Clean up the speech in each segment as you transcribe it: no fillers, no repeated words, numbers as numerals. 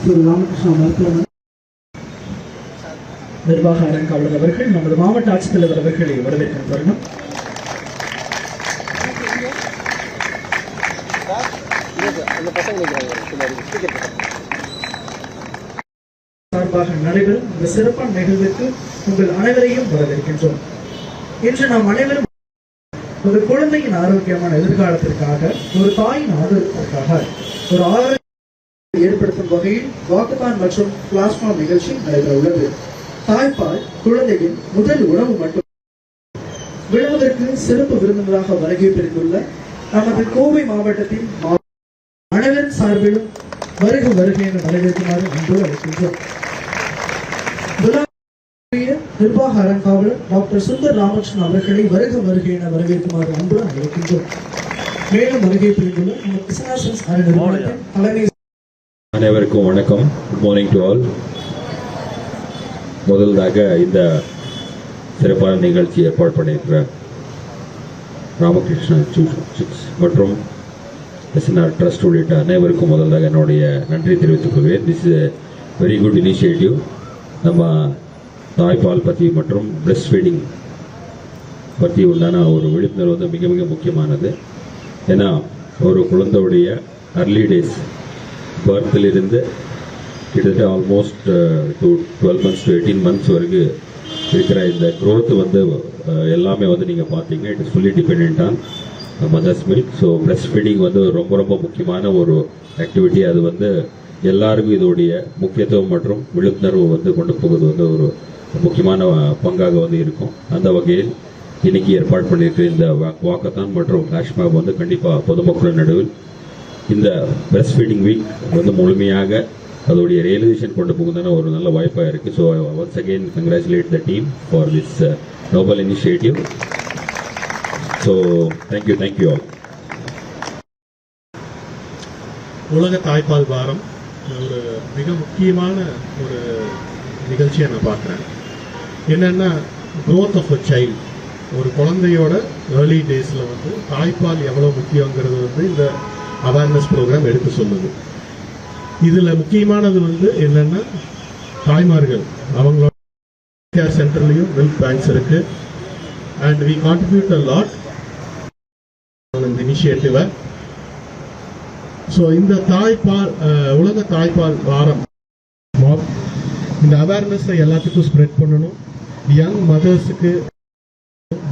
திரு ராமகிருஷ்ணா மருத்துவமனை நிர்வாக அரங்காவலர் அவர்கள் நமது மாவட்ட ஆட்சித்தலைவர் அவர்களை வரவேற்கும் தருணம். சார்பாக நடைபெறும் இந்த சிறப்பான நிகழ்வுக்கு உங்கள் அனைவரையும் வரவேற்கின்றோம். இன்று நாம் அனைவரும் ஒரு குழந்தையின் ஆரோக்கியமான எதிர்காலத்திற்காக, ஒரு தாயின் ஆதரவிற்காக ஒரு ஆரோக்கியம் ஏற்படுத்தும் வகையில் வாக்கத்தான் மற்றும் பிளாஸ்மா நிகழ்ச்சி நடைபெற உள்ளது. தாய்ப்பால் குழந்தையின் முதல் உணவு மட்டும். விழாவிற்கு சிறப்பு விருந்தினராக வருகை புரிந்துள்ள நமது கோவை மாவட்டத்தின் அனைவரும் சார்பிலும் வருகை என வரவேற்குமாறு அன்போடு அழைக்கின்றோம். நிர்வாக அரங்காவலர் டாக்டர் சுந்தர் ராமகிருஷ்ணன் அவர்களை வருகை என வரவேற்குமாறு அன்போடு அழைக்கின்றோம். மேலும் வருகை புரிந்துள்ள நமது கிருஷ்ணாசன்ஸ் அறநிலையத்தின் தலைமை. அனைவருக்கும் வணக்கம். Good morning to all. முதல்தாக இந்த சிறப்பான நிகழ்ச்சி ஏற்பாடு பண்ணியிருக்கிற ராமகிருஷ்ணன் மற்றும் எஸ்என்ஆர் ட்ரஸ்ட் உள்ளிட்ட அனைவருக்கும் முதல்தாக என்னுடைய நன்றி தெரிவித்துக் கொள்வேன். This is very good initiative. நம்ம தாய்ப்பால் பற்றி மற்றும் பிரெஸ்ட் ஃபீடிங் பற்றி உண்டான ஒரு விழிப்புணர்வு வந்து மிக மிக முக்கியமானது. ஏன்னா ஒரு குழந்தையுடைய அர்லி டேஸ் பர்த்திலிருந்து கிட்டத்தட்ட ஆல்மோஸ்ட் 12 months to 18 months வரைக்கும் இருக்கிற இந்த க்ரோத் வந்து எல்லாமே வந்து நீங்கள் பார்த்தீங்க. It is fully depend on mothers milk. So breast feeding வந்து ரொம்ப ரொம்ப முக்கியமான ஒரு ஆக்டிவிட்டி. அது வந்து எல்லாருக்கும் இதோடைய முக்கியத்துவம் மற்றும் விழிப்புணர்வு வந்து கொண்டு போவது வந்து ஒரு முக்கியமான பங்காக வந்து இருக்கும். அந்த வகையில் இன்னைக்கு ஏற்பாடு பண்ணியிருக்கிற இந்த வாக்கத்தான் மற்றும் ஃப்ளாஷ்மேப் வந்து கண்டிப்பாக பொதுமக்களின் நடுவில் இந்த பிரெஸ்ட் ஃபீடிங் வீக் வந்து முழுமையாக அதோடைய ரியலைசேஷன் கொண்டு போகுதுன்னா ஒரு நல்ல வாய்ப்பாக இருக்குது. So once again congratulate the team for this Nobel initiative. So thank you all. உலக தாய்ப்பால் வாரம் ஒரு மிக முக்கியமான ஒரு நிகழ்ச்சியை நான் பார்க்குறேன். என்னென்னா க்ரோத் ஆஃப் அ சைல்டு. ஒரு குழந்தையோட ஏர்லி டேஸில் வந்து தாய்ப்பால் எவ்வளோ முக்கியங்கிறது வந்து இந்த அவேர்னஸ் ப்ரோக்ராம் எடுத்து சொல்லுது. இதில் முக்கியமானது வந்து என்னென்னா தாய்மார்கள் அவங்களோட கேர் சென்டர்லேயும் மில்க் பேங்க்ஸ் இருக்குது. And we contribute a lot இந்த இனிஷியேட்டிவை. ஸோ இந்த தாய்ப்பால் உலக தாய்ப்பால் வாரம் இந்த அவேர்னஸை எல்லாத்துக்கும் ஸ்ப்ரெட் பண்ணணும். யங் மதர்ஸுக்கு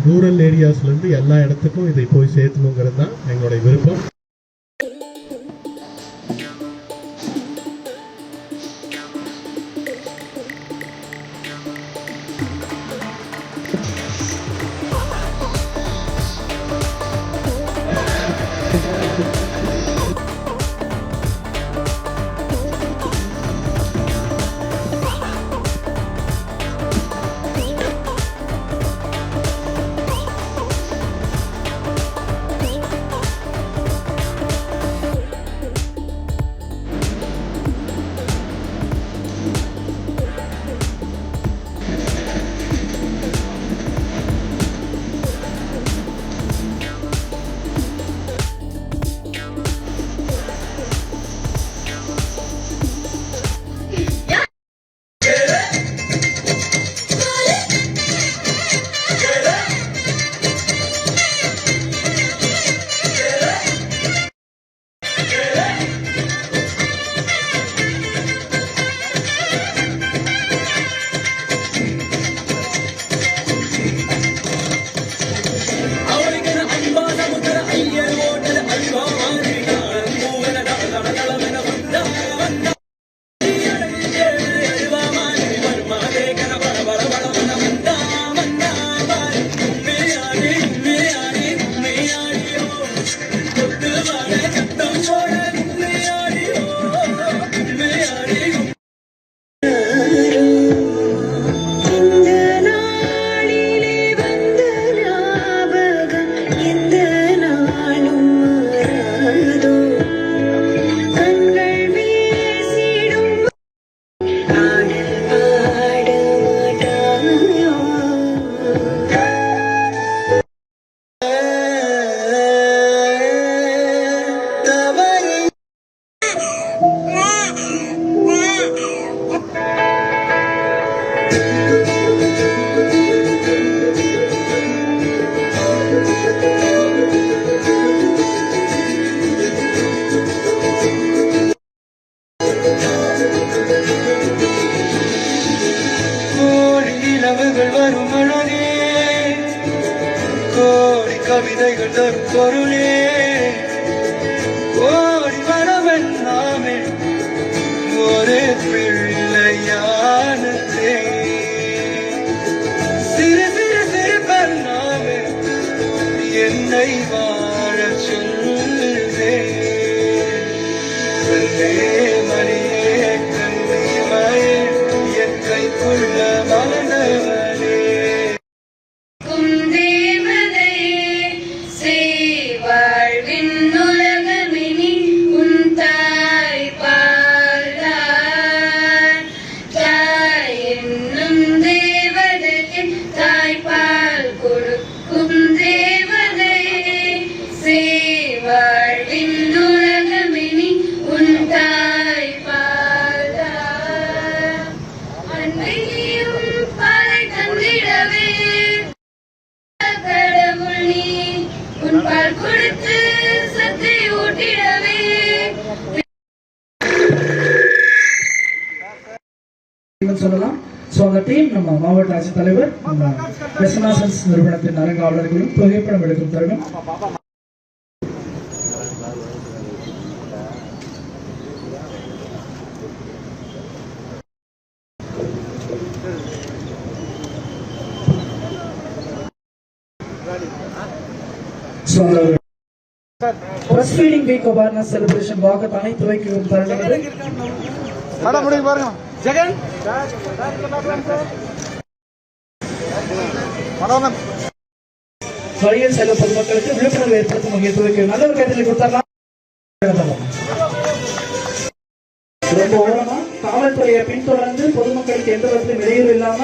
ரூரல் ஏரியாஸ்லேருந்து எல்லா இடத்துக்கும் இதை போய் சேர்த்தணுங்கிறது தான் எங்களுடைய விருப்பம். பொருளே ஓடி வரவெல்லாமே ஒரு பிள்ளையானதே சிறு சிறு சிறு பண்ணாமே என்னை வாழ சொல்லுதே கண்ணே மணியே கண்ணே மயே என் கைக்குள்ள மலர்ந்தவனே சொல்லலாம். ஸோ அந்த டீம் நம்ம மாவட்ட ஆட்சித்தலைவர் நம்ம பெசனாசன்ஸ் நிறுவனத்தின் அறங்காவலர்களும் புகைப்படம் எடுக்கும் தருணம். Breast feeding week awareness celebration வாக்கத்தானை துவக்கும் தருணம் இது. ஜெகன் வழியில் செல்லும் பொதுமக்களுக்கு விழிப்புணர்வு ஏற்படுத்தும் முக்கியத்துவம் நல்ல ஒரு கைத்தறி கொடுத்தாரலாம். ரொம்ப ஓரமா காவல்துறையை பின்தொடர்ந்து பொதுமக்களுக்கு எந்த விதத்திலும் இடையூறு இல்லாம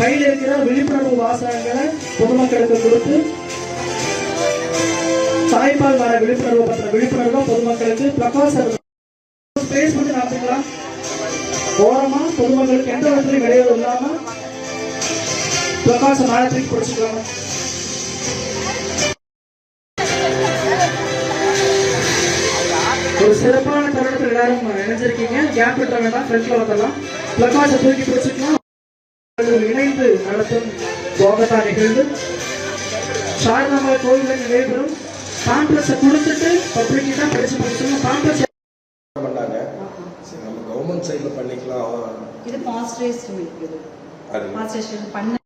கையில் இருக்கிற விழிப்புணர்வு வாசகங்களை பொதுமக்களுக்கு கொடுத்து தாய்ப்பால் வர விழிப்புணர்வு பற்ற விழிப்புணர்வு பொதுமக்களுக்கு பிரகாசம் ஸ்பேஸ் பண்ணி நடத்துக்கலாம். ஓரமா பொதுமக்களுக்கு எந்த விதத்திலும் இடையூறு இல்லாம பிரகாசம் ஆழத்துக்கு பிடிச்சிக்கலாம். ஒரு சிறப்பான தருணத்தில் எல்லாரும் இணைஞ்சிருக்கீங்க. கேப் விட்ட வேண்டாம், ஃப்ரெண்ட்ல வந்துடலாம். பிரகாசம் தூக்கி பிடிச்சிக்கலாம். இணைந்து நடத்தும் போகத்தா நிகழ்வு சாரதாமா கோயிலில் நடைபெறும். காம்ப்ளெக்ஸை கொடுத்துட்டு பப்ளிக் தான் படிச்சு படிச்சுங்க. காம்ப்ளெக்ஸ் பண்ணாங்க. சரி, நம்ம கவர்மெண்ட் சைடில் பண்ணிக்கலாம். இது பாஸ்டரைஸ்ட் மில்க். இது பாஸ்டரைசேஷன் பண்ண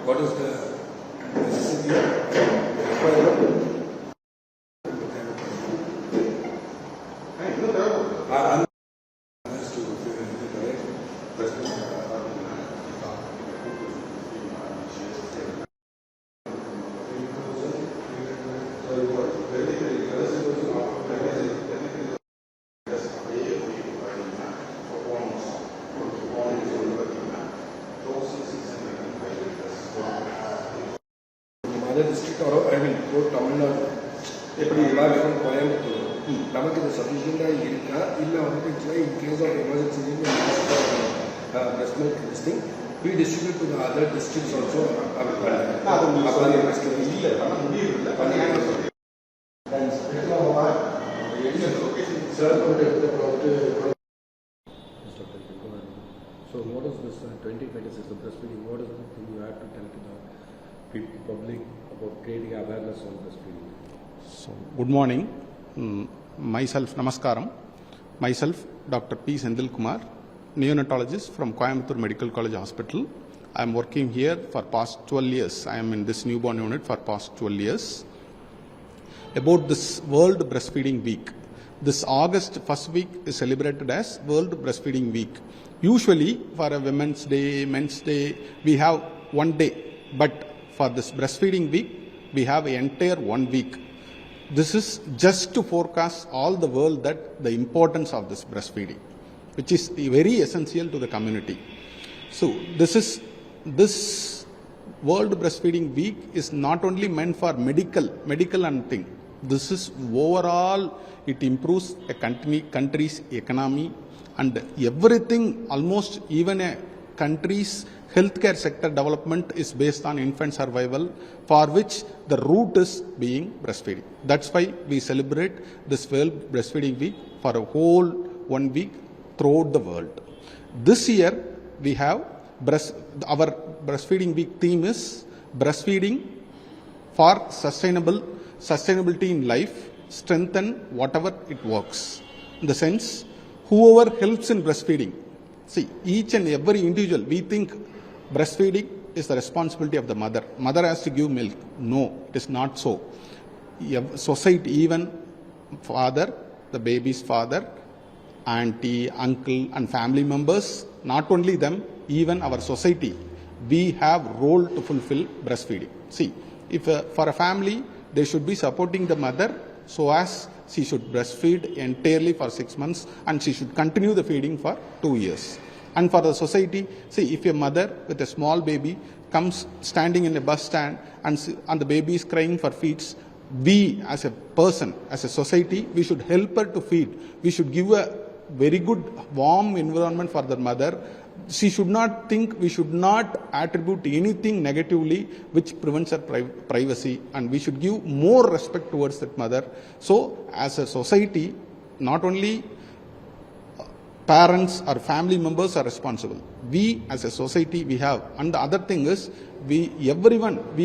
what is the necessity district or I mean go Tamil Nadu எப்படி எல்லாரும் கோயம்புத்தூர் நமக்கு இது சஃபிஷியண்டாக இருக்கா இல்லை வந்துட்டு in case of emergency breast milk testing we distribute to the other districts also So what is this 2026 the breastfeeding? What is the thing you have to tell to the public about creating awareness on breastfeeding? So good morning. Myself Namaskaram. Myself Dr. P. Sendil Kumar, neonatologist from Coimbatore Medical College Hospital. I am working here for past 12 years. I am in this newborn unit for past 12 years. About this World Breastfeeding Week. This August first week is celebrated as World Breastfeeding Week. Usually for a Women's Day, Men's Day, we have one day. But for this Breastfeeding Week, we have an entire 1 week. This is just to forecast all the world that the importance of this breastfeeding, which is very essential to the community. So this World Breastfeeding Week is not only meant for medical and thing. This is overall, it improves a country's economy and everything, almost even a country's healthcare sector development is based on infant survival, for which the root is being breastfeeding. That's why we celebrate this World Breastfeeding Week for a whole 1 week throughout the world. This year we have our Breastfeeding Week theme is breastfeeding for sustainability in life, strengthen whatever it works. In the sense, whoever helps in breastfeeding, see, each and every individual, we think breastfeeding is the responsibility of the mother. Mother has to give milk. No, it is not so. Society, even father, the baby's father, auntie, uncle, and family members, not only them, even our society, we have role to fulfill breastfeeding. See, if for a family, they should be supporting the mother so as she should breastfeed entirely for 6 months and she should continue the feeding for 2 years. And for the society, see, if a mother with a small baby comes standing in a bus stand and the baby is crying for feeds, we as a person, as a society, we should help her to feed. We should give a very good warm environment for the mother. She should not think, we should not attribute anything negatively which prevents her privacy, and we should give more respect towards that mother. So as a society, not only parents or family members are responsible. We as a society, we have. And the other thing is, we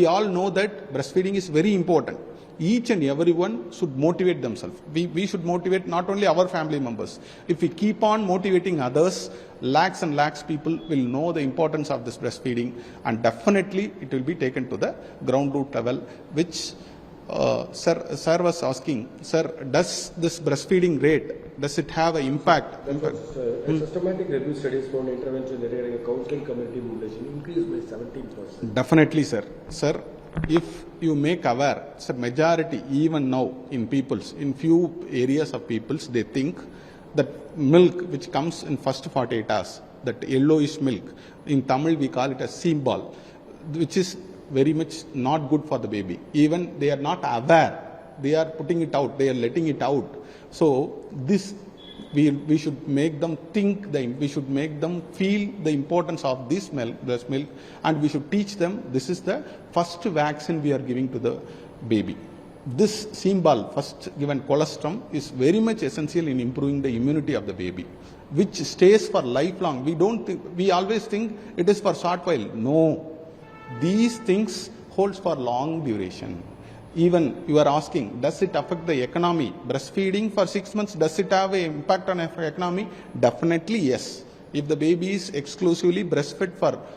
all know that breastfeeding is very important. Each and everyone should motivate themselves. We should motivate not only our family members. If we keep on motivating others, lakhs and lakhs people will know the importance of this breastfeeding, and definitely it will be taken to the ground root level, which Sir was asking, sir, does this breastfeeding rate, does it have an impact? A systematic review studies found intervention regarding a counseling community mobilization increased by 17%. Definitely, sir. Sir, if you make aware, sir, majority even now in few areas of peoples, they think that milk which comes in first 48 hours, that yellowish milk, in Tamil we call it as seamball, which is very much not good for the baby. Even they are not aware, they are putting it out, they are letting it out. So this, we should make them think, we should make them feel the importance of this breast milk, and we should teach them this is the first vaccine we are giving to the baby. This seamball, first given colostrum, is very much essential in improving the immunity of the baby, which stays for lifelong. We always think it is for short while. No. These things holds for long duration. Even you are asking, does it affect the economy? Breastfeeding for 6 months, does it have an impact on economy? Definitely yes. If the baby is exclusively breastfed for